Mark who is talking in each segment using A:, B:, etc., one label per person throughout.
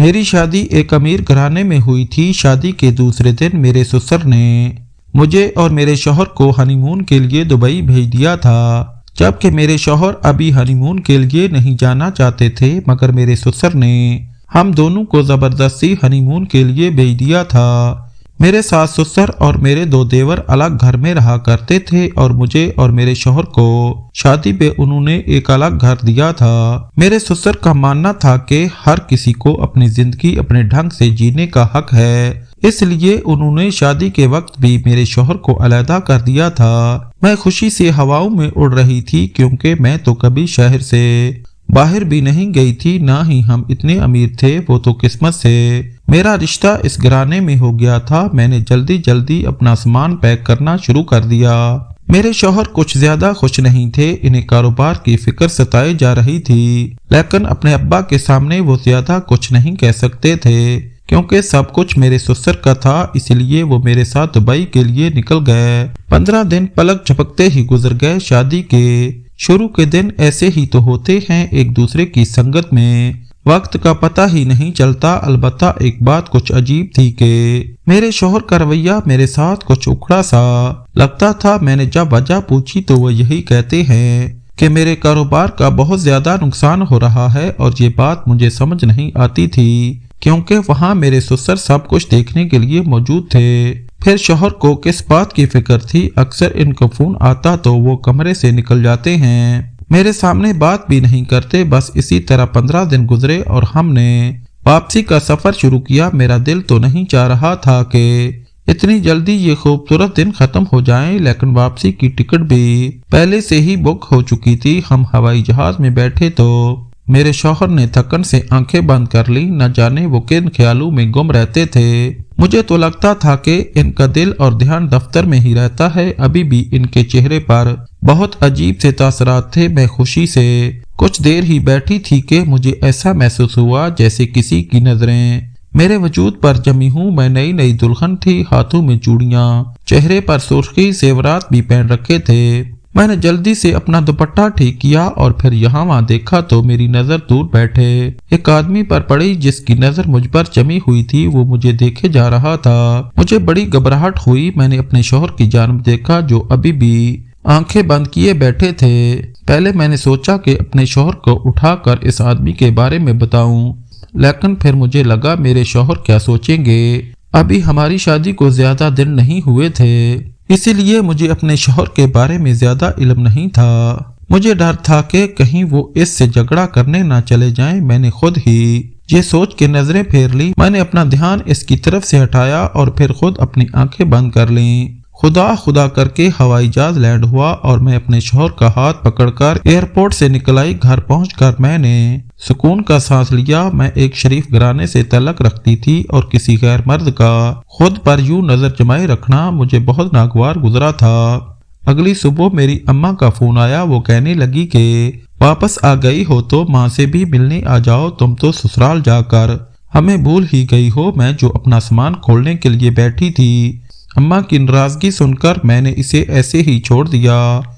A: میری شادی ایک امیر گھرانے میں ہوئی تھی۔ شادی کے دوسرے دن میرے سسر نے مجھے اور میرے شوہر کو ہنی مون کے لیے دبئی بھیج دیا تھا، جبکہ میرے شوہر ابھی ہنی مون کے لیے نہیں جانا چاہتے تھے، مگر میرے سسر نے ہم دونوں کو زبردستی ہنی مون کے لیے بھیج دیا تھا۔ میرے ساس سسر اور میرے دو دیور الگ گھر میں رہا کرتے تھے اور مجھے اور میرے شوہر کو شادی پہ انہوں نے ایک الگ گھر دیا تھا۔ میرے سسر کا ماننا تھا کہ ہر کسی کو اپنی زندگی اپنے ڈھنگ سے جینے کا حق ہے، اس لیے انہوں نے شادی کے وقت بھی میرے شوہر کو علیحدہ کر دیا تھا۔ میں خوشی سے ہواؤں میں اڑ رہی تھی، کیونکہ میں تو کبھی شہر سے باہر بھی نہیں گئی تھی، نہ ہی ہم اتنے امیر تھے، وہ تو قسمت سے میرا رشتہ اس گھرانے میں ہو گیا تھا۔ میں نے جلدی اپنا سامان پیک کرنا شروع کر دیا۔ میرے شوہر کچھ زیادہ خوش نہیں تھے، انہیں کاروبار کی فکر ستائی جا رہی تھی، لیکن اپنے ابا کے سامنے وہ زیادہ کچھ نہیں کہہ سکتے تھے، کیونکہ سب کچھ میرے سسر کا تھا، اس لیے وہ میرے ساتھ دبئی کے لیے نکل گئے۔ 15 دن پلک جھپکتے ہی گزر گئے۔ شادی کے شروع کے دن ایسے ہی تو ہوتے ہیں، ایک دوسرے کی سنگت میں وقت کا پتہ ہی نہیں چلتا۔ البتہ ایک بات کچھ عجیب تھی کہ میرے شوہر کا رویہ میرے ساتھ کچھ اکھڑا سا لگتا تھا۔ میں نے جب وجہ پوچھی تو وہ یہی کہتے ہیں کہ میرے کاروبار کا بہت زیادہ نقصان ہو رہا ہے، اور یہ بات مجھے سمجھ نہیں آتی تھی، کیونکہ وہاں میرے سسر سب کچھ دیکھنے کے لیے موجود تھے۔ پھر شوہر کو کس بات کی فکر تھی؟ اکثر ان کو فون آتا تو وہ کمرے سے نکل جاتے ہیں، میرے سامنے بات بھی نہیں کرتے۔ بس اسی طرح 15 دن گزرے اور ہم نے واپسی کا سفر شروع کیا۔ میرا دل تو نہیں چاہ رہا تھا کہ اتنی جلدی یہ خوبصورت دن ختم ہو جائیں، لیکن واپسی کی ٹکٹ بھی پہلے سے ہی بک ہو چکی تھی۔ ہم ہوائی جہاز میں بیٹھے تو میرے شوہر نے تھکن سے آنکھیں بند کر لی، نہ جانے وہ کن خیالوں میں گم رہتے تھے۔ مجھے تو لگتا تھا کہ ان کا دل اور دھیان دفتر میں ہی رہتا ہے۔ ابھی بھی ان کے چہرے پر بہت عجیب سے تاثرات تھے۔ میں خوشی سے کچھ دیر ہی بیٹھی تھی کہ مجھے ایسا محسوس ہوا جیسے کسی کی نظریں میرے وجود پر جمی ہوں۔ میں نئی دلہن تھی، ہاتھوں میں چوڑیاں، چہرے پر سرخی زیورات بھی پہن رکھے تھے۔ میں نے جلدی سے اپنا دوپٹہ ٹھیک کیا اور پھر یہاں وہاں دیکھا تو میری نظر دور بیٹھے ایک آدمی پر پڑی، جس کی نظر مجھ پر جمی ہوئی تھی۔ وہ مجھے دیکھے جا رہا تھا۔ مجھے بڑی گھبراہٹ ہوئی۔ میں نے اپنے شوہر کی جانب دیکھا، جو ابھی بھی آنکھیں بند کیے بیٹھے تھے۔ پہلے میں نے سوچا کہ اپنے شوہر کو اٹھا کر اس آدمی کے بارے میں بتاؤں، لیکن پھر مجھے لگا میرے شوہر کیا سوچیں گے۔ ابھی ہماری شادی کو زیادہ دن نہیں ہوئے تھے، اسی لیے مجھے اپنے شوہر کے بارے میں زیادہ علم نہیں تھا۔ مجھے ڈر تھا کہ کہیں وہ اس سے جھگڑا کرنے نہ چلے جائیں۔ میں نے خود ہی یہ سوچ کے نظریں پھیر لی۔ میں نے اپنا دھیان اس کی طرف سے ہٹایا اور پھر خود اپنی آنکھیں بند کر لیں۔ خدا کر کے ہوائی جہاز لینڈ ہوا اور میں اپنے شوہر کا ہاتھ پکڑ کر ایئرپورٹ سے نکل آئی۔ گھر پہنچ کر میں نے سکون کا سانس لیا۔ میں ایک شریف گھرانے سے تعلق رکھتی تھی اور کسی غیر مرد کا خود پر یوں نظر جمائے رکھنا مجھے بہت ناگوار گزرا تھا۔ اگلی صبح میری اماں کا فون آیا۔ وہ کہنے لگی کہ واپس آ گئی ہو تو ماں سے بھی ملنے آ جاؤ، تم تو سسرال جا کر ہمیں بھول ہی گئی ہو۔ میں جو اپنا سامان کھولنے کے لیے بیٹھی تھی، اماں کی ناراضگی سن کر میں نے اسے ایسے ہی چھوڑ دیا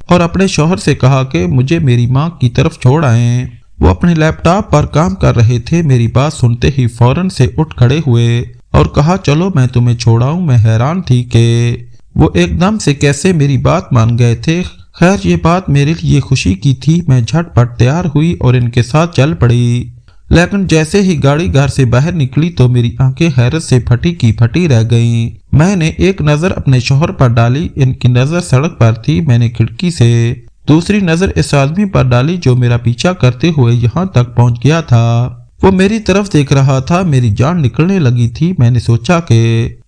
A: اور اپنے شوہر سے کہا کہ مجھے میری ماں کی طرف چھوڑ آئیں۔ وہ اپنے لیپ ٹاپ پر کام کر رہے تھے۔ میری بات سنتے ہی فوراً سے اٹھ کھڑے ہوئے اور کہا چلو میں تمہیں چھوڑاؤں۔ میں حیران تھی کہ وہ ایک دم سے کیسے میری بات مان گئے تھے۔ خیر یہ بات میرے لیے خوشی کی تھی۔ میں جھٹ پٹ تیار ہوئی اور ان کے ساتھ چل پڑی، لیکن جیسے ہی گاڑی گھر سے باہر نکلی تو میری آنکھیں حیرت سے پھٹی کی پھٹی رہ گئیں۔ میں نے ایک نظر اپنے شوہر پر ڈالی، ان کی نظر سڑک پر تھی۔ میں نے کھڑکی سے دوسری نظر اس آدمی پر ڈالی جو میرا پیچھا کرتے ہوئے یہاں تک پہنچ گیا تھا۔ وہ میری طرف دیکھ رہا تھا۔ میری جان نکلنے لگی تھی۔ میں نے سوچا کہ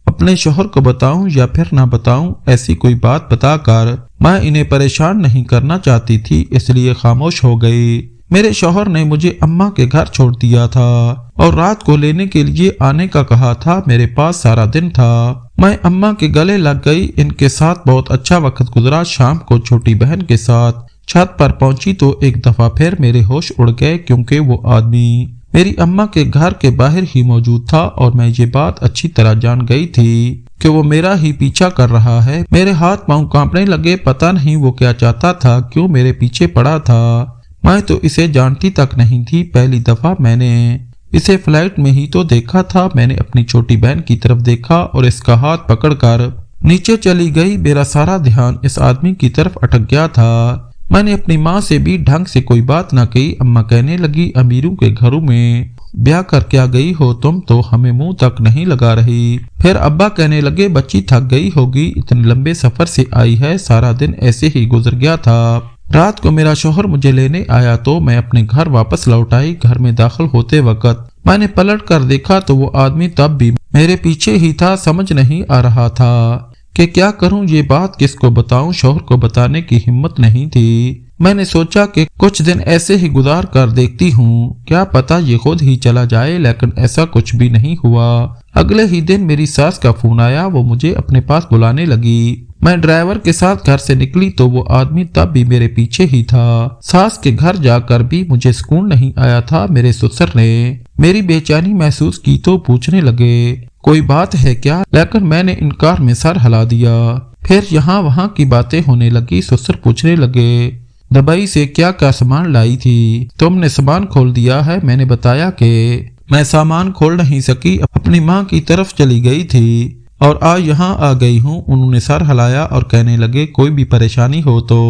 A: اپنے شوہر کو بتاؤں یا پھر نہ بتاؤں۔ ایسی کوئی بات بتا کر میں انہیں پریشان نہیں کرنا چاہتی تھی، اس لیے خاموش ہو گئی۔ میرے شوہر نے مجھے اماں کے گھر چھوڑ دیا تھا اور رات کو لینے کے لیے آنے کا کہا تھا۔ میرے پاس سارا دن تھا۔ میں اماں کے گلے لگ گئی۔ ان کے ساتھ بہت اچھا وقت گزرا۔ شام کو چھوٹی بہن کے ساتھ چھت پر پہنچی تو ایک دفعہ پھر میرے ہوش اڑ گئے، کیونکہ وہ آدمی میری اماں کے گھر کے باہر ہی موجود تھا اور میں یہ بات اچھی طرح جان گئی تھی کہ وہ میرا ہی پیچھا کر رہا ہے۔ میرے ہاتھ پاؤں کانپنے لگے۔ پتہ نہیں وہ کیا چاہتا تھا، کیوں میرے پیچھے پڑا تھا۔ میں تو اسے جانتی تک نہیں تھی۔ پہلی دفعہ میں نے इसे फ्लाइट में ही तो देखा था। मैंने अपनी छोटी बहन की तरफ देखा और इसका हाथ पकड़कर नीचे चली गई। मेरा सारा ध्यान इस आदमी की तरफ अटक गया था। मैंने अपनी माँ से भी ढंग से कोई बात न कही। अम्मा कहने लगी, अमीरों के घरों में ब्याह कर क्या गई हो तुम, तो हमें मुंह तक नहीं लगा रही। फिर अब्बा कहने लगे, बच्ची थक गई होगी, इतने लंबे सफर से आई है, सारा दिन ऐसे ही गुजर गया था। रात को मेरा शौहर मुझे लेने आया तो मैं अपने घर वापस लौट आई। घर में दाखिल होते वक्त मैंने पलट कर देखा तो वो आदमी तब भी मेरे पीछे ही था। समझ नहीं आ रहा था कि क्या करूं, ये बात किसको बताऊं। शौहर को बताने की हिम्मत नहीं थी। मैंने सोचा कि कुछ दिन ऐसे ही गुजार कर देखती हूँ, क्या पता ये खुद ही चला जाए, लेकिन ऐसा कुछ भी नहीं हुआ। अगले ही दिन मेरी सास का फोन आया। वो मुझे अपने पास बुलाने लगी। मैं ड्राइवर के साथ घर से निकली तो वो आदमी तब भी मेरे पीछे ही था। सास के घर जाकर भी मुझे सुकून नहीं आया था। मेरे ससुर ने मेरी बेचैनी महसूस की तो पूछने लगे, कोई बात है क्या, लेकिन मैंने इनकार में सर हिला दिया। फिर यहाँ वहाँ की बातें होने लगी। ससुर पूछने लगे, दुबई से क्या क्या सामान लाई थी, तुमने सामान खोल दिया है। मैंने बताया कि मैं सामान खोल नहीं सकी, अपनी माँ की तरफ चली गई थी और आज यहाँ आ गई हूँ। उन्होंने सर हिलाया और कहने लगे, कोई भी परेशानी हो तो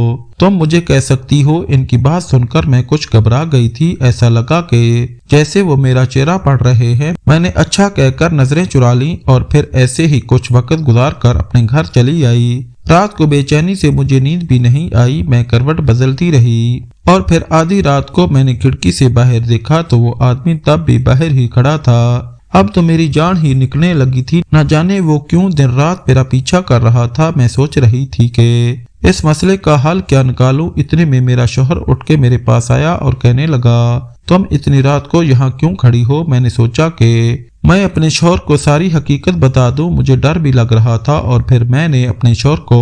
A: तुम मुझे कह सकती हो। इनकी बात सुनकर मैं कुछ घबरा गई थी। ऐसा लगा कि जैसे वो मेरा चेहरा पढ़ रहे हैं। मैंने अच्छा कहकर नजरें चुरा ली और फिर ऐसे ही कुछ वक्त गुजार कर अपने घर चली आई। रात को बेचैनी से मुझे नींद भी नहीं आई। मैं करवट बदलती रही और फिर आधी रात को मैंने खिड़की से बाहर देखा तो वो आदमी तब भी बाहर ही खड़ा था। अब तो मेरी जान ही निकलने लगी थी। न जाने वो क्यों दिन रात मेरा पीछा कर रहा था। मैं सोच रही थी कि इस मसले का हल क्या निकालूं। इतने में मेरा शौहर उठ के मेरे पास आया और कहने लगा, तुम इतनी रात को यहाँ क्यों खड़ी हो। मैंने सोचा कि मैं अपने शौहर को सारी हकीकत बता दूं। मुझे डर भी लग रहा था और फिर मैंने अपने शौहर को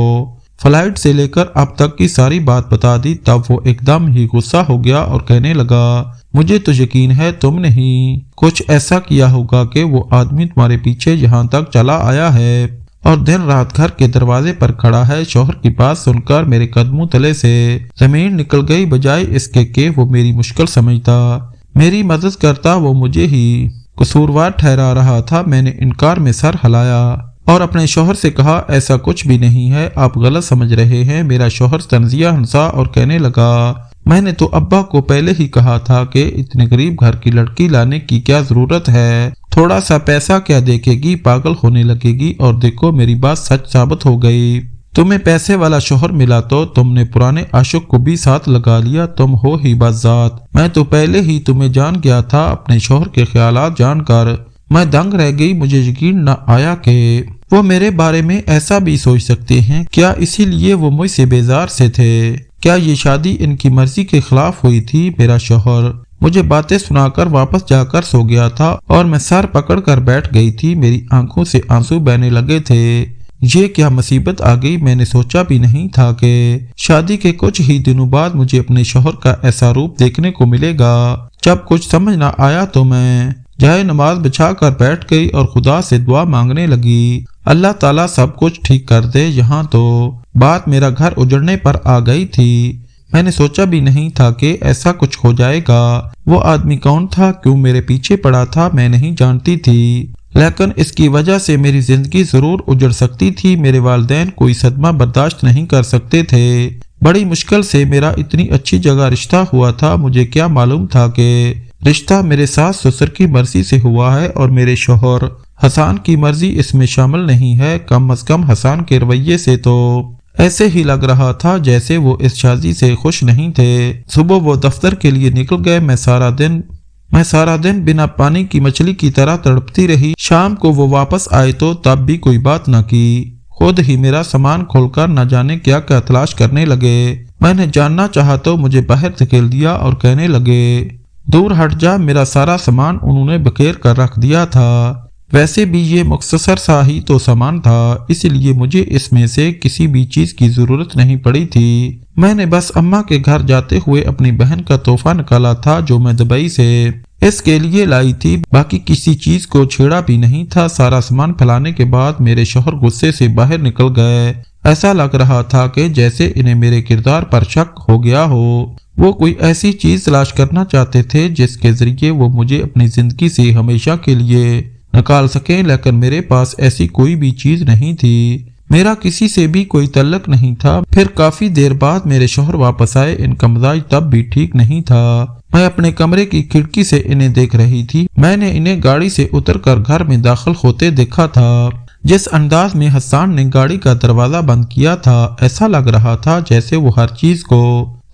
A: फ्लाइट से लेकर अब तक की सारी बात बता दी। तब वो एकदम ही गुस्सा हो गया और कहने लगा, मुझे तो यकीन है तुमने ही कुछ ऐसा किया होगा कि वो आदमी तुम्हारे पीछे यहाँ तक चला आया है और दिन रात घर के दरवाजे पर खड़ा है। शौहर की बात सुनकर मेरे कदमों तले से जमीन निकल गई। बजाय इसके कि वो मेरी मुश्किल समझता, मेरी मदद करता, वो मुझे ही कसूरवार ठहरा रहा था। मैंने इनकार में सर हिलाया और अपने शौहर से कहा, ऐसा कुछ भी नहीं है, आप गलत समझ रहे हैं। मेरा शौहर तंजिया हंसा और कहने लगा, मैंने तो अब्बा को पहले ही कहा था कि इतने गरीब घर की लड़की लाने की क्या जरूरत है, थोड़ा सा पैसा क्या देखेगी, पागल होने लगेगी। और देखो मेरी बात सच साबित हो गई। तुम्हें पैसे वाला शौहर मिला तो तुमने पुराने आशिक को भी साथ लगा लिया। तुम हो ही बाज़ात। मैं तो पहले ही तुम्हें जान गया था। अपने शौहर के ख्यालात जानकर मैं दंग रह गई। मुझे यकीन न आया कि वो मेरे बारे में ऐसा भी सोच सकते हैं। क्या इसीलिए वो मुझसे बेजार से थे? क्या ये शादी इनकी मर्जी के खिलाफ हुई थी? मेरा शौहर मुझे बातें सुनाकर वापस जाकर सो गया था और मैं सर पकड़कर बैठ गई थी। मेरी आंखों से आंसू बहने लगे थे। ये क्या मुसीबत आ गई। मैंने सोचा भी नहीं था कि शादी के कुछ ही दिनों बाद मुझे अपने शौहर का ऐसा रूप देखने को मिलेगा। जब कुछ समझ न आया तो मैं जाए नमाज बिछा कर बैठ गई और खुदा से दुआ मांगने लगी, अल्लाह ताला सब कुछ ठीक कर दे। यहाँ तो बात मेरा घर उजड़ने पर आ गई थी। मैंने सोचा भी नहीं था कि ऐसा कुछ हो जाएगा। वो आदमी कौन था, क्यों मेरे पीछे पड़ा था, मैं नहीं जानती थी, लेकिन इसकी वजह से मेरी जिंदगी जरूर उजड़ सकती थी। मेरे वालिदैन कोई सदमा बर्दाश्त नहीं कर सकते थे। बड़ी मुश्किल से मेरा इतनी अच्छी जगह रिश्ता हुआ था। मुझे क्या मालूम था कि रिश्ता मेरे सास ससुर की मर्जी से हुआ है और मेरे शौहर हसन की मर्जी इसमें शामिल नहीं है। कम अज कम हसन के रवैये से तो ऐसे ही लग रहा था जैसे वो इस शादी से खुश नहीं थे। सुबह वो दफ्तर के लिए निकल गए। मैं सारा दिन बिना पानी की मछली की तरह तड़पती रही। शाम को वो वापस आए तो तब भी कोई बात न की। खुद ही मेरा सामान खोलकर न जाने क्या क्या तलाश करने लगे। मैंने जानना चाहा तो मुझे बाहर धकेल दिया और कहने लगे, दूर हट जा। मेरा सारा सामान उन्होंने बखेर कर रख दिया था। वैसे भी ये मुख्तसर सा ही तो सामान था, इसलिए मुझे इसमें से किसी भी चीज की जरूरत नहीं पड़ी थी। मैंने बस अम्मा के घर जाते हुए अपनी बहन का तोहफा निकाला था जो मैं दुबई से इसके लिए लाई थी। बाकी किसी चीज को छेड़ा भी नहीं था। सारा सामान फैलाने के बाद मेरे शौहर गुस्से से बाहर निकल गए। ऐसा लग रहा था कि जैसे इन्हें मेरे किरदार पर शक हो गया हो। वो कोई ऐसी चीज तलाश करना चाहते थे जिसके जरिए वो मुझे अपनी जिंदगी से हमेशा के लिए निकाल सके, लेकिन मेरे पास ऐसी कोई भी चीज नहीं थी। मेरा किसी से भी कोई तल्लक नहीं था। फिर काफी देर बाद मेरे शौहर वापस आए। इनका मिजाज तब भी ठीक नहीं था। मैं अपने कमरे की खिड़की से इन्हें देख रही थी। मैंने इन्हें गाड़ी से उतरकर घर में दाखिल होते देखा था। जिस अंदाज में हसन ने गाड़ी का दरवाजा बंद किया था, ऐसा लग रहा था जैसे वो हर चीज को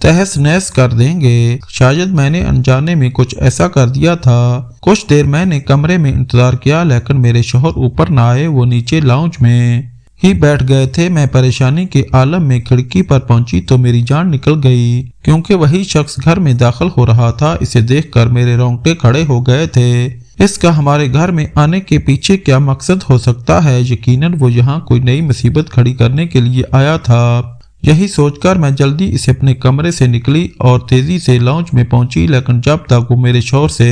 A: तहस नहस कर देंगे। शायद मैंने अनजाने में कुछ ऐसा कर दिया था। कुछ देर मैंने कमरे में इंतजार किया, लेकिन मेरे शौहर ऊपर न आए। वो नीचे लाउंज में ही बैठ गए थे। मैं परेशानी के आलम में खिड़की पर पहुंची तो मेरी जान निकल गई, क्योंकि वही शख्स घर में दाखिल हो रहा था। इसे देखकर मेरे रोंगटे खड़े हो गए थे। इसका हमारे घर में आने के पीछे क्या मकसद हो सकता है? यकीनन वो यहाँ कोई नई मुसीबत खड़ी करने के लिए आया था। यही सोचकर मैं जल्दी इसे अपने कमरे से निकली और तेजी से लाउंज में पहुंची, लेकिन जब तक वो मेरे शौहर से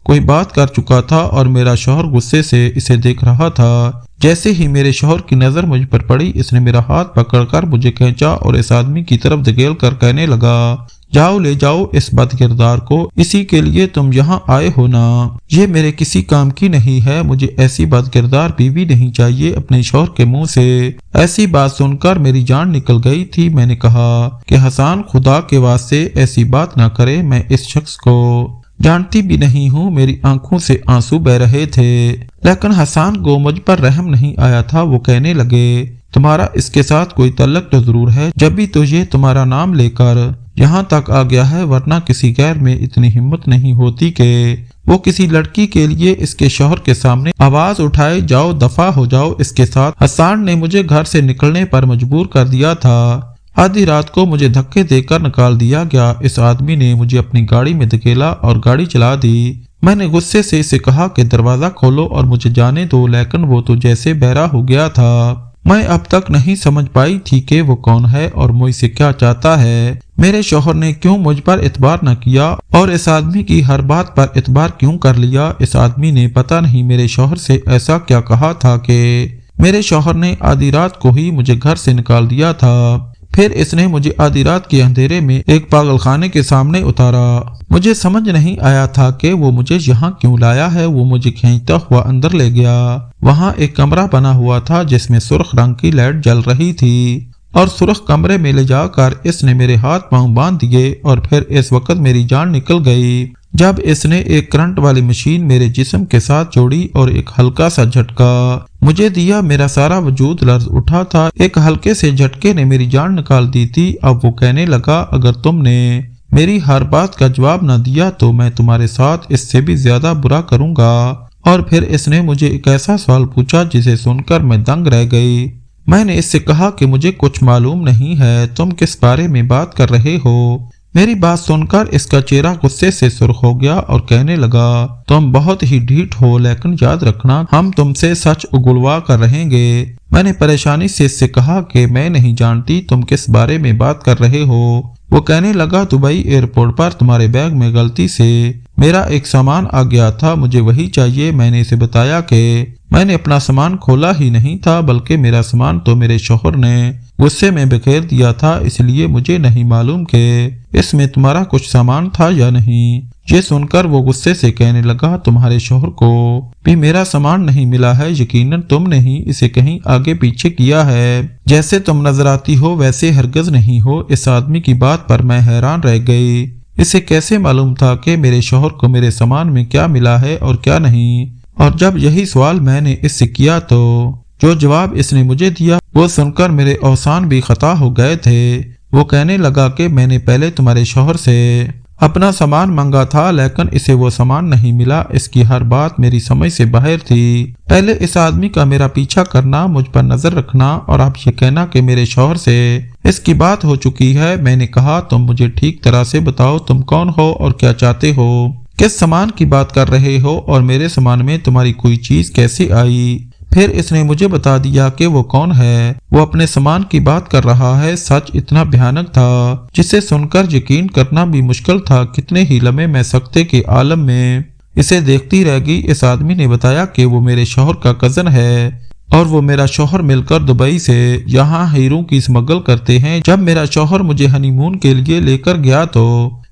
A: कोई बात कर चुका था और मेरा शौहर गुस्से से इसे देख रहा था। जैसे ही मेरे शौहर की नजर मुझ पर पड़ी, इसने मेरा हाथ पकड़कर मुझे खींचा और इस आदमी की तरफ धकेल कर कहने लगा, जाओ ले जाओ इस बदकिरदार को, इसी के लिए तुम यहाँ आए हो ना। ये मेरे किसी काम की नहीं है। मुझे ऐसी बदकिरदार बीवी नहीं चाहिए। अपने शौहर के मुंह से ऐसी बात सुनकर मेरी जान निकल गई थी। मैंने कहा कि हसन, खुदा के वास्ते ऐसी बात ना करे। मैं इस शख्स को जानती भी नहीं हूँ। मेरी आंखों से आंसू बह रहे थे, लेकिन हसन को मुझ पर रहम नहीं आया था। वो कहने लगे, तुम्हारा इसके साथ कोई तल्लक तो जरूर है, जब भी तो ये तुम्हारा नाम लेकर यहाँ तक आ गया है, वरना किसी गैर में इतनी हिम्मत नहीं होती कि वो किसी लड़की के लिए इसके शौहर के सामने आवाज उठाए, जाओ दफा हो जाओ इसके साथ। हसन ने मुझे घर से निकलने पर मजबूर कर दिया था। आधी रात को मुझे धक्के देकर निकाल दिया गया। इस आदमी ने मुझे अपनी गाड़ी में धकेला और गाड़ी चला दी। मैंने गुस्से से इसे कहा कि दरवाजा खोलो और मुझे जाने दो, लेकिन वो तो जैसे बहरा हो गया था। मैं अब तक नहीं समझ पाई थी कि वो कौन है और मुझसे क्या चाहता है। मेरे शौहर ने क्यों मुझ पर एतबार न किया और इस आदमी की हर बात पर एतबार क्यों कर लिया? इस आदमी ने पता नहीं मेरे शौहर से ऐसा क्या कहा था कि मेरे शौहर ने आधी रात को ही मुझे घर से निकाल दिया था। फिर इसने मुझे आधी रात के अंधेरे में एक पागल खाने के सामने उतारा। मुझे समझ नहीं आया था कि वो मुझे यहाँ क्यों लाया है। वो मुझे खींचता हुआ अंदर ले गया। वहाँ एक कमरा बना हुआ था जिसमें सुर्ख रंग की लाइट जल रही थी और सुर्ख कमरे में ले जाकर इसने मेरे हाथ पांव बांध दिए और फिर इस वक्त मेरी जान निकल गई जब इसने एक करंट वाली मशीन मेरे जिस्म के साथ जोड़ी और एक हल्का सा झटका मुझे दिया। मेरा सारा वजूद लर्ज उठा था। एक हल्के से झटके ने मेरी जान निकाल दी थी। अब वो कहने लगा, अगर तुमने मेरी हर बात का जवाब न दिया तो मैं तुम्हारे साथ इससे भी ज्यादा बुरा करूंगा। और फिर इसने मुझे एक ऐसा सवाल पूछा जिसे सुनकर मैं दंग रह गई। मैंने इससे कहा कि मुझे कुछ मालूम नहीं है, तुम किस बारे में बात कर रहे हो? मेरी बात सुनकर इसका चेहरा गुस्से से सुर्ख हो गया और कहने लगा, तुम बहुत ही ढीठ हो, लेकिन याद रखना हम तुमसे सच उगलवा कर रहेंगे। मैंने परेशानी से इससे कहा कि मैं नहीं जानती तुम किस बारे में बात कर रहे हो। वो कहने लगा, दुबई एयरपोर्ट पर तुम्हारे बैग में गलती से मेरा एक सामान आ गया था, मुझे वही चाहिए। मैंने इसे बताया कि मैंने अपना सामान खोला ही नहीं था, बल्कि मेरा सामान तो मेरे शौहर ने गुस्से में बिखेर दिया था, इसलिए मुझे नहीं मालूम कि इसमें तुम्हारा कुछ सामान था या नहीं। ये सुनकर वो गुस्से से कहने लगा, तुम्हारे शौहर को भी मेरा सामान नहीं मिला है, यकीनन तुमने ही इसे कहीं आगे पीछे किया है। जैसे तुम नजर आती हो वैसे हरगिज नहीं हो। इस आदमी की बात पर मैं हैरान रह गई। इसे कैसे मालूम था कि मेरे शौहर को मेरे सामान में क्या मिला है और क्या नहीं? और जब यही सवाल मैंने इससे किया तो जो जवाब इसने मुझे दिया वो सुनकर मेरे औसान भी खता हो गए थे। वो कहने लगा कि मैंने पहले तुम्हारे शौहर से अपना सामान मांगा था, लेकिन इसे वो सामान नहीं मिला। इसकी हर बात मेरी समझ से बाहर थी। पहले इस आदमी का मेरा पीछा करना, मुझ पर नजर रखना और अब ये कहना कि मेरे शौहर से इसकी बात हो चुकी है। मैंने कहा, तुम मुझे ठीक तरह से बताओ तुम कौन हो और क्या चाहते हो? किस सामान की बात कर रहे हो और मेरे सामान में तुम्हारी कोई चीज कैसे आई? फिर इसने मुझे बता दिया कि वो कौन है। वो अपने सामान की बात कर रहा है। सच इतना भयानक था जिसे सुनकर यकीन करना भी मुश्किल था। कितने ही लम्हे मैं सख्ते के आलम में इसे देखती रह गई। इस आदमी ने बताया कि वो मेरे शौहर का कजन है। और वो मेरा शौहर मिलकर दुबई से यहाँ हीरों की स्मगल करते हैं। जब मेरा शौहर मुझे हनीमून के लिए लेकर गया तो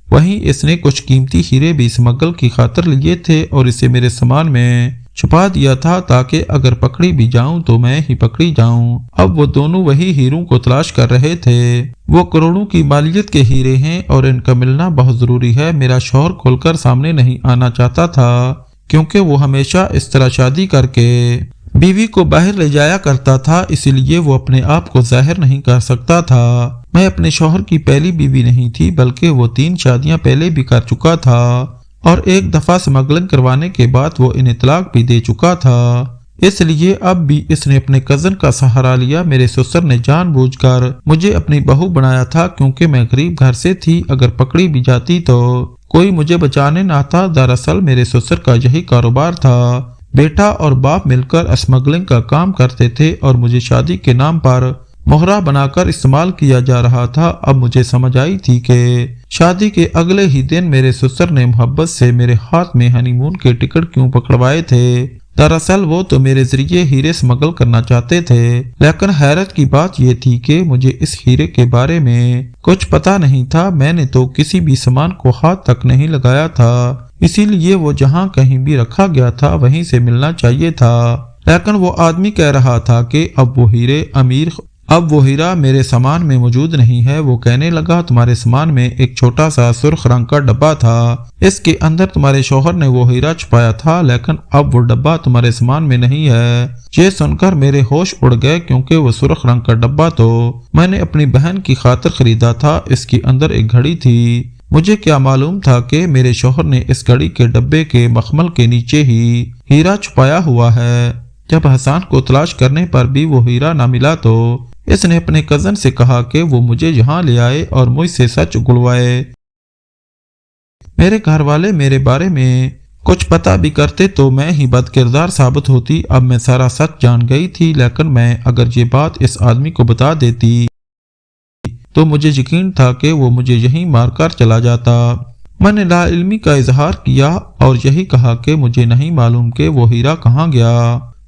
A: वहीं इसने कुछ कीमती हीरे भी स्मगल की खातिर लिए थे और इसे मेरे सामान में छुपा दिया था ताकि अगर पकड़ी भी जाऊं तो मैं ही पकड़ी जाऊं। अब वो दोनों वही हीरों को तलाश कर रहे थे। वो करोड़ों की मालियत के हीरे हैं और इनका मिलना बहुत जरूरी है। मेरा शौहर खुलकर सामने नहीं आना चाहता था क्योंकि वो हमेशा इस तरह शादी करके बीवी को बाहर ले जाया करता था, इसीलिए वो अपने आप को जाहिर नहीं कर सकता था। मैं अपने शौहर की पहली बीवी नहीं थी बल्कि वो 3 शादियां पहले भी कर चुका था और एक दफा स्मगलिंग करवाने के बाद वो इन्हें तलाक भी दे चुका था। इसलिए अब भी इसने अपने कजन का सहारा लिया। मेरे ससुर ने जानबूझकर मुझे अपनी बहू बनाया था क्योंकि मैं गरीब घर से थी। अगर पकड़ी भी जाती तो कोई मुझे बचाने ना था। दरअसल मेरे ससुर का यही कारोबार था। बेटा और बाप मिलकर स्मगलिंग का काम करते थे और मुझे शादी के नाम पर मोहरा बनाकर इस्तेमाल किया जा रहा था। अब मुझे समझ आई थी कि शादी के अगले ही दिन मेरे ससुर ने मोहब्बत से मेरे हाथ में हनीमून के टिकट क्यों पकड़वाए थे। दरअसल वो तो मेरे जरिए हीरे स्मगल करना चाहते थे, लेकिन हैरत की बात यह थी कि मुझे इस हीरे के बारे में कुछ पता नहीं था। मैंने तो किसी भी सामान को हाथ तक नहीं लगाया था, इसीलिए वो जहाँ कहीं भी रखा गया था वहीं से मिलना चाहिए था। लेकिन वो आदमी कह रहा था कि अब वो हीरा मेरे सामान में मौजूद नहीं है। वो कहने लगा तुम्हारे सामान में एक छोटा सा सुर्ख रंग का डब्बा था, इसके अंदर तुम्हारे शौहर ने वो हीरा छुपाया था, लेकिन अब वो डब्बा तुम्हारे सामान में नहीं है। ये सुनकर मेरे होश उड़ गए क्योंकि वो सुर्ख रंग का डब्बा तो मैंने अपनी बहन की खातिर खरीदा था। इसके अंदर एक घड़ी थी। मुझे क्या मालूम था कि मेरे शौहर ने इस घड़ी के डब्बे के मखमल के नीचे ही हीरा छुपाया हुआ है। जब हसन को तलाश करने पर भी वो हीरा न मिला तो इसने अपने कजन से कहा कि वो मुझे यहाँ ले आए और मुझसे सच उगलवाए। मेरे घर वाले मेरे बारे में कुछ पता भी करते तो मैं ही बदकिरदार साबित होती। अब मैं सारा सच जान गई थी, लेकिन मैं अगर ये बात इस आदमी को बता देती तो मुझे यकीन था कि वो मुझे यहीं मारकर चला जाता। मैंने लाइल्मी का इजहार किया और यही कहा कि मुझे नहीं मालूम कि वो हीरा कहाँ गया,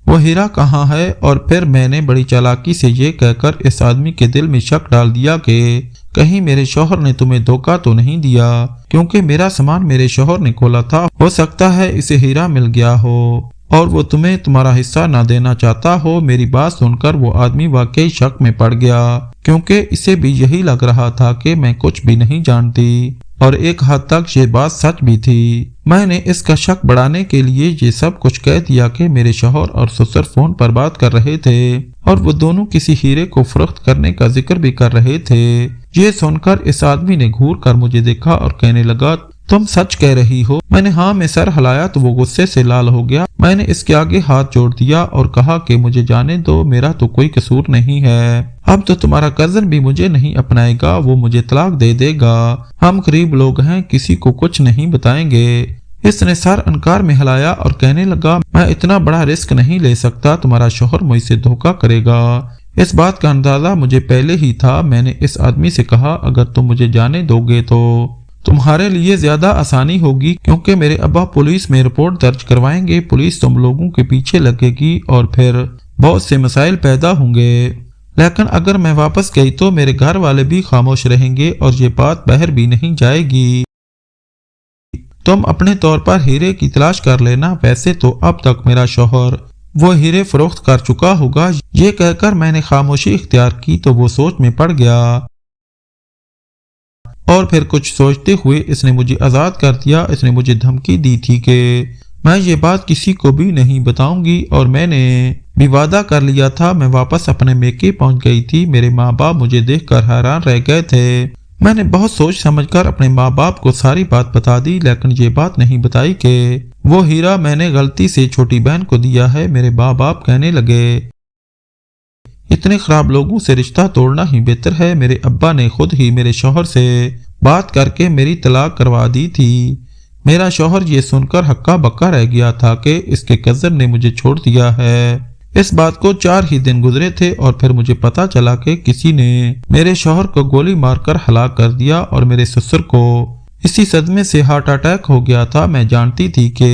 A: वो हीरा कहाँ है। और फिर मैंने बड़ी चालाकी से ये कहकर इस आदमी के दिल में शक डाल दिया कि कहीं मेरे शौहर ने तुम्हें धोखा तो नहीं दिया, क्योंकि मेरा सामान मेरे शौहर ने खोला था। हो सकता है इसे हीरा मिल गया हो और वो तुम्हें तुम्हारा हिस्सा ना देना चाहता हो। मेरी बात सुनकर वो आदमी वाकई शक में पड़ गया, क्योंकि इसे भी यही लग रहा था कि मैं कुछ भी नहीं जानती और एक हद तक ये बात सच भी थी। मैंने इसका शक बढ़ाने के लिए ये सब कुछ कह दिया कि मेरे शौहर और ससुर फोन पर बात कर रहे थे और वो दोनों किसी हीरे को फरोख्त करने का जिक्र भी कर रहे थे। ये सुनकर इस आदमी ने घूर कर मुझे देखा और कहने लगा तुम सच कह रही हो। मैंने हाँ में सर हिलाया तो वो गुस्से से लाल हो गया। मैंने इसके आगे हाथ जोड़ दिया और कहा कि मुझे जाने दो, मेरा तो कोई कसूर नहीं है। अब तो तुम्हारा कजन भी मुझे नहीं अपनाएगा, वो मुझे तलाक दे देगा। हम गरीब लोग हैं, किसी को कुछ नहीं बताएंगे। इसने सर अनकार में हिलाया और कहने लगा मैं इतना बड़ा रिस्क नहीं ले सकता, तुम्हारा शौहर मुझसे धोखा करेगा। इस बात का अंदाजा मुझे पहले ही था। मैंने इस आदमी से कहा अगर तुम मुझे जाने दोगे तो तुम्हारे लिए ज्यादा आसानी होगी, क्योंकि मेरे अब्बा पुलिस में रिपोर्ट दर्ज करवाएंगे। पुलिस तुम लोगों के पीछे लगेगी और फिर बहुत से मसाइल पैदा होंगे। लेकिन अगर मैं वापस गई तो मेरे घर वाले भी खामोश रहेंगे और ये बात बाहर भी नहीं जाएगी। तुम अपने तौर पर हीरे की तलाश कर लेना। वैसे तो अब तक मेरा शौहर वो हीरे फरोख्त कर चुका होगा। ये कहकर मैंने खामोशी इख्तियार की तो वो सोच में पड़ गया और फिर कुछ सोचते हुए इसने मुझे आजाद कर दिया। इसने मुझे धमकी दी थी कि मैं ये बात किसी को भी नहीं बताऊंगी और मैंने भी वादा कर लिया था। मैं वापस अपने मेके पहुंच गई थी। मेरे माँ बाप मुझे देखकर हैरान रह गए थे। मैंने बहुत सोच समझकर अपने माँ बाप को सारी बात बता दी, लेकिन ये बात नहीं बताई कि वो हीरा मैंने गलती से छोटी बहन को दिया है। मेरे माँ बाप कहने लगे इतने खराब लोगों से रिश्ता तोड़ना ही बेहतर है। मेरे अब्बा ने खुद ही मेरे शौहर से बात करके मेरी तलाक करवा दी थी। मेरा शौहर ये सुनकर हक्का बक्का रह गया था कि इसके कजन ने मुझे छोड़ दिया है। इस बात को 4 ही दिन गुजरे थे और फिर मुझे पता चला कि किसी ने मेरे शौहर को गोली मारकर हलाक कर दिया और मेरे ससुर को इसी सदमे से हार्ट अटैक हो गया था। मैं जानती थी कि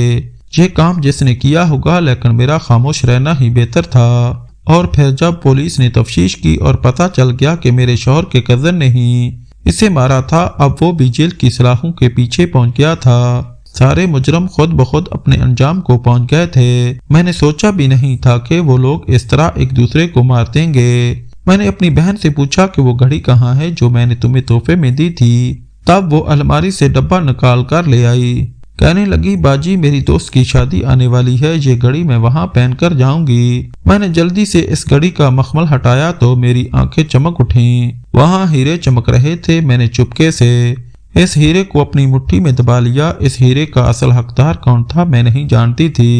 A: یہ کام جس نے کیا ہوگا، لیکن میرا خاموش رہنا ہی بہتر تھا۔ اور پھر جب پولیس نے تفتیش کی اور پتہ چل گیا کہ میرے شوہر کے کزن نے ہی اسے مارا تھا، اب وہ بھی جیل کی سلاخوں کے پیچھے پہنچ گیا تھا۔ سارے مجرم خود بخود اپنے انجام کو پہنچ گئے تھے۔ میں نے سوچا بھی نہیں تھا کہ وہ لوگ اس طرح ایک دوسرے کو مار دیں گے۔ میں نے اپنی بہن سے پوچھا کہ وہ گھڑی کہاں ہے جو میں نے تمہیں تحفے میں دی تھی۔ تب وہ الماری سے ڈبہ نکال کر لے آئی۔ کہنے لگی، باجی میری دوست کی شادی آنے والی ہے، یہ گھڑی میں وہاں پہن کر جاؤں گی۔ میں نے جلدی سے اس گھڑی کا مخمل ہٹایا تو میری آنکھیں چمک اٹھیں۔ وہاں ہیرے چمک رہے تھے۔ میں نے چپکے سے اس ہیرے کو اپنی مٹھی میں دبا لیا۔ اس ہیرے کا اصل حقدار کون تھا میں نہیں جانتی تھی،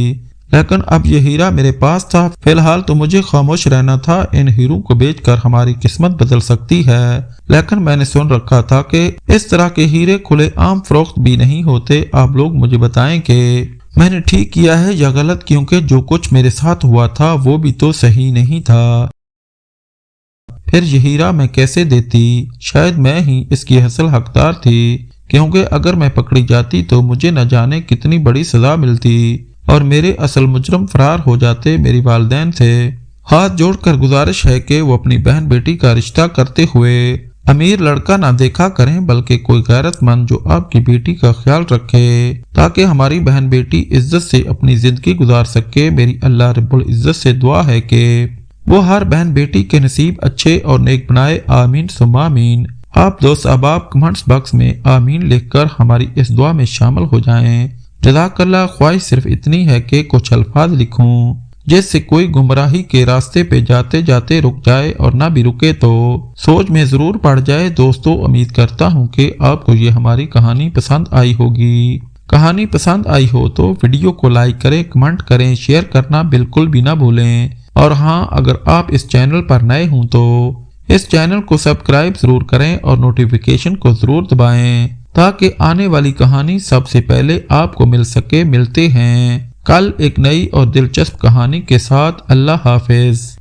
A: لیکن اب یہ ہیرا میرے پاس تھا۔ فی الحال تو مجھے خاموش رہنا تھا۔ ان ہیروں کو بیچ کر ہماری قسمت بدل سکتی ہے، لیکن میں نے سن رکھا تھا کہ اس طرح کے ہیرے کھلے عام فروخت بھی نہیں ہوتے۔ آپ لوگ مجھے بتائیں کہ میں نے ٹھیک کیا ہے یا غلط، کیونکہ جو کچھ میرے ساتھ ہوا تھا وہ بھی تو صحیح نہیں تھا۔ پھر یہ ہیرا میں کیسے دیتی؟ شاید میں ہی اس کی اصل حقدار تھی، کیونکہ اگر میں پکڑی جاتی تو مجھے نہ جانے کتنی بڑی سزا ملتی اور میرے اصل مجرم فرار ہو جاتے۔ میری والدین سے ہاتھ جوڑ کر گزارش ہے کہ وہ اپنی بہن بیٹی کا رشتہ کرتے ہوئے امیر لڑکا نہ دیکھا کریں، بلکہ کوئی غیرت مند جو آپ کی بیٹی کا خیال رکھے، تاکہ ہماری بہن بیٹی عزت سے اپنی زندگی گزار سکے۔ میری اللہ رب العزت سے دعا ہے کہ وہ ہر بہن بیٹی کے نصیب اچھے اور نیک بنائے۔ آمین ثم آمین۔ آپ دوست احباب کمنٹس باکس میں آمین لکھ کر ہماری اس دعا میں شامل ہو جائیں۔ جزاک اللہ۔ خواہش صرف اتنی ہے کہ کچھ الفاظ لکھوں جس سے کوئی گمراہی کے راستے پہ جاتے جاتے رک جائے، اور نہ بھی رکے تو سوچ میں ضرور پڑ جائے۔ دوستو، امید کرتا ہوں کہ آپ کو یہ ہماری کہانی پسند آئی ہوگی۔ کہانی پسند آئی ہو تو ویڈیو کو لائک کریں، کمنٹ کریں، شیئر کرنا بالکل بھی نہ بھولیں۔ اور ہاں، اگر آپ اس چینل پر نئے ہوں تو اس چینل کو سبسکرائب ضرور کریں اور نوٹیفیکیشن کو ضرور دبائیں، تاکہ آنے والی کہانی سب سے پہلے آپ کو مل سکے۔ ملتے ہیں کل ایک نئی اور دلچسپ کہانی کے ساتھ۔ اللہ حافظ۔